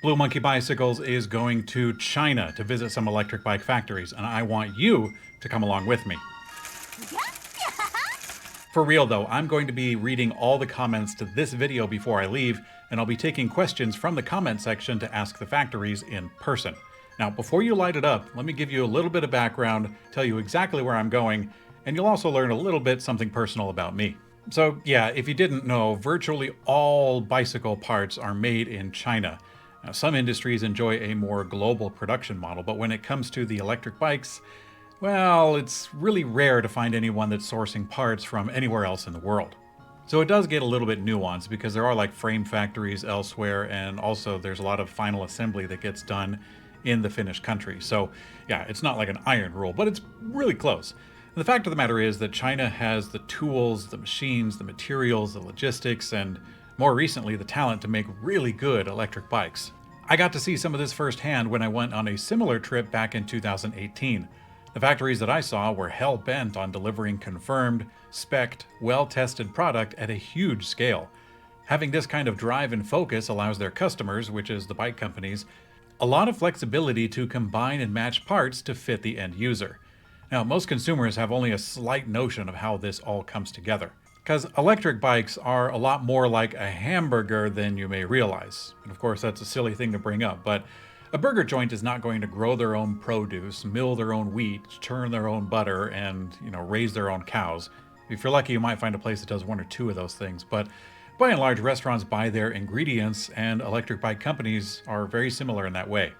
Blue Monkey Bicycles is going to China to visit some electric bike factories, and I want you to come along with me. For real though, I'm going to be reading all the comments to this video before I leave, and I'll be taking questions from the comment section to ask the factories in person. Now, before you light it up, let me give you a little bit of background, tell you exactly where I'm going, and you'll also learn a little bit something personal about me. So yeah, if you didn't know, virtually all bicycle parts are made in China. Now, some industries enjoy a more global production model, but when it comes to the electric bikes, well, it's really rare to find anyone that's sourcing parts from anywhere else in the world. So it does get a little bit nuanced because there are like frame factories elsewhere, and also there's a lot of final assembly that gets done in the finished country. So yeah, it's not like an iron rule, but it's really close. And the fact of the matter is that China has the tools, the machines, the materials, the logistics, and more recently, the talent to make really good electric bikes. I got to see some of this firsthand when I went on a similar trip back in 2018. The factories that I saw were hell-bent on delivering confirmed, spec'd, well-tested product at a huge scale. Having this kind of drive and focus allows their customers, which is the bike companies, a lot of flexibility to combine and match parts to fit the end user. Now, most consumers have only a slight notion of how this all comes together, because electric bikes are a lot more like a hamburger than you may realize. And of course, that's a silly thing to bring up, but a burger joint is not going to grow their own produce, mill their own wheat, churn their own butter, and, raise their own cows. If you're lucky, you might find a place that does one or two of those things, but by and large, restaurants buy their ingredients, and electric bike companies are very similar in that way.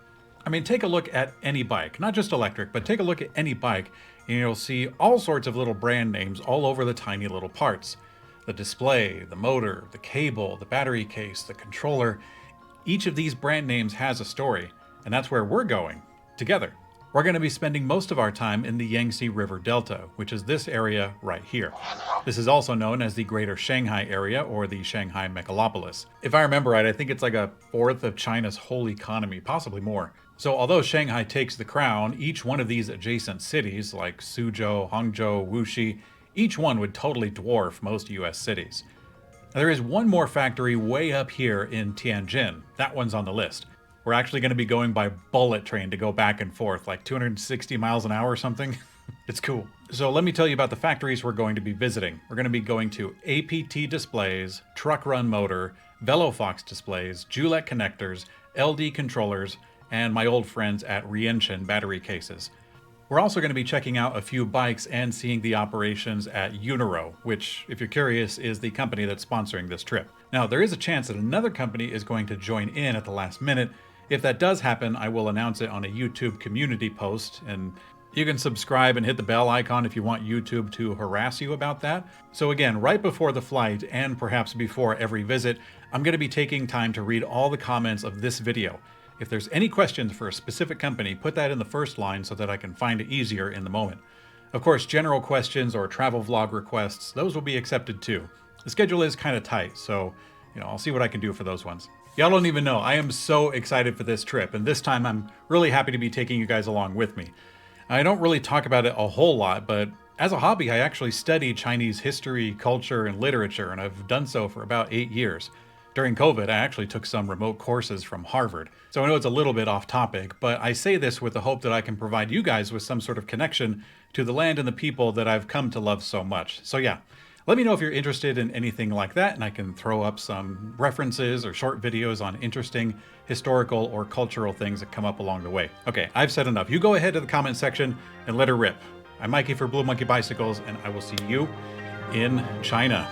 I mean, take a look at any bike, not just electric, but take a look at any bike, and you'll see all sorts of little brand names all over the tiny little parts. The display, the motor, the cable, the battery case, the controller. Each of these brand names has a story, and that's where we're going, together. We're going to be spending most of our time in the Yangtze River Delta, which is this area right here. This is also known as the Greater Shanghai area, or the Shanghai Megalopolis. If I remember right, I think it's like a fourth of China's whole economy, possibly more. So although Shanghai takes the crown, each one of these adjacent cities, like Suzhou, Hangzhou, Wuxi, each one would totally dwarf most US cities. Now, there is one more factory way up here in Tianjin. That one's on the list. We're actually going to be going by bullet train to go back and forth, like 260 miles an hour or something. It's cool. So let me tell you about the factories we're going to be visiting. We're going to be going to APT Displays, Truck Run Motor, VeloFox Displays, Julek Connectors, LD Controllers, and my old friends at Rienshin Battery Cases. We're also going to be checking out a few bikes and seeing the operations at Uniro, which, if you're curious, is the company that's sponsoring this trip. Now, there is a chance that another company is going to join in at the last minute. If that does happen, I will announce it on a YouTube community post, and you can subscribe and hit the bell icon if you want YouTube to harass you about that. So again, right before the flight, and perhaps before every visit, I'm going to be taking time to read all the comments of this video. If there's any questions for a specific company, put that in the first line so that I can find it easier in the moment. Of course, general questions or travel vlog requests, those will be accepted too. The schedule is kind of tight, so I'll see what I can do for those ones. Y'all don't even know, I am so excited for this trip, and this time I'm really happy to be taking you guys along with me. I don't really talk about it a whole lot, but as a hobby, I actually study Chinese history, culture, and literature, and I've done so for about 8 years. During COVID, I actually took some remote courses from Harvard, so I know it's a little bit off topic, but I say this with the hope that I can provide you guys with some sort of connection to the land and the people that I've come to love so much. So yeah, let me know if you're interested in anything like that, and I can throw up some references or short videos on interesting historical or cultural things that come up along the way. Okay, I've said enough. You go ahead to the comment section and let her rip. I'm Mikey for Blue Monkey Bicycles, and I will see you in China.